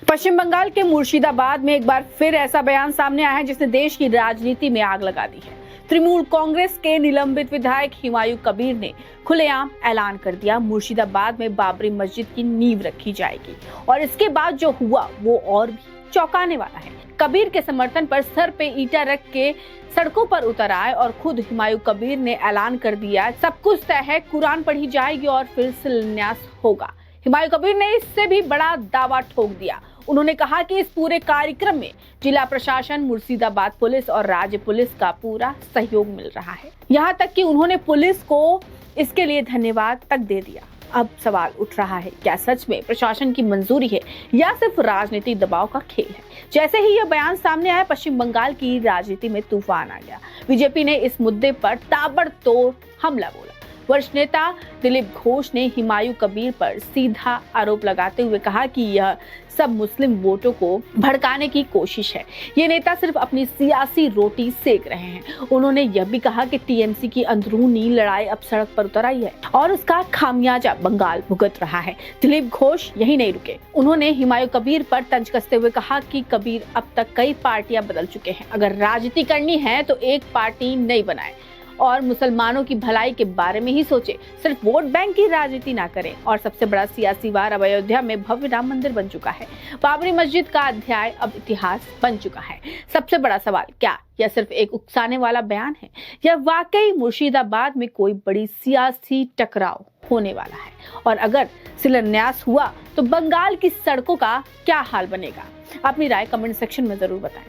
पश्चिम बंगाल के मुर्शिदाबाद में एक बार फिर ऐसा बयान सामने आया है जिसने देश की राजनीति में आग लगा दी है। तृणमूल कांग्रेस के निलंबित विधायक हुमायूं कबीर ने खुलेआम ऐलान कर दिया, मुर्शिदाबाद में बाबरी मस्जिद की नींव रखी जाएगी और इसके बाद जो हुआ वो और भी चौंकाने वाला है। कबीर के समर्थन पर सर पे ईंटा रख के सड़कों पर उतर आए और खुद हुमायूं कबीर ने ऐलान कर दिया, सब कुछ तय है, कुरान पढ़ी जाएगी और फिर शिलान्यास होगा। हुमायूं कबीर ने इससे भी बड़ा दावा ठोक दिया। उन्होंने कहा कि इस पूरे कार्यक्रम में जिला प्रशासन, मुर्शिदाबाद पुलिस और राज्य पुलिस का पूरा सहयोग मिल रहा है। यहाँ तक कि उन्होंने पुलिस को इसके लिए धन्यवाद तक दे दिया। अब सवाल उठ रहा है, क्या सच में प्रशासन की मंजूरी है या सिर्फ राजनीतिक दबाव का खेल है? जैसे ही यह बयान सामने आया, पश्चिम बंगाल की राजनीति में तूफान आ गया। बीजेपी ने इस मुद्दे पर ताबड़तोड़ हमला बोला। वरिष्ठ नेता दिलीप घोष ने हुमायूं कबीर पर सीधा आरोप लगाते हुए कहा कि यह सब मुस्लिम वोटों को भड़काने की कोशिश है। ये नेता सिर्फ अपनी सियासी रोटी सेक रहे हैं। उन्होंने यह भी कहा कि टीएमसी की अंदरूनी लड़ाई अब सड़क पर उतर आई है और उसका खामियाजा बंगाल भुगत रहा है। दिलीप घोष यही नहीं रुके। उन्होंने हुमायूं कबीर पर तंज कसते हुए कहा कि कबीर अब तक कई पार्टियां बदल चुके हैं, अगर राजनीति करनी है तो एक पार्टी नहीं बनाए और मुसलमानों की भलाई के बारे में ही सोचे, सिर्फ वोट बैंक की राजनीति ना करें। और सबसे बड़ा सियासी वार अब अयोध्या में भव्य राम मंदिर बन चुका है। बाबरी मस्जिद का अध्याय अब इतिहास बन चुका है। सबसे बड़ा सवाल, क्या यह सिर्फ एक उकसाने वाला बयान है या वाकई मुर्शिदाबाद में कोई बड़ी सियासी टकराव होने वाला है? और अगर शिलान्यास हुआ तो बंगाल की सड़कों का क्या हाल बनेगा? अपनी राय कमेंट सेक्शन में जरूर बताएं।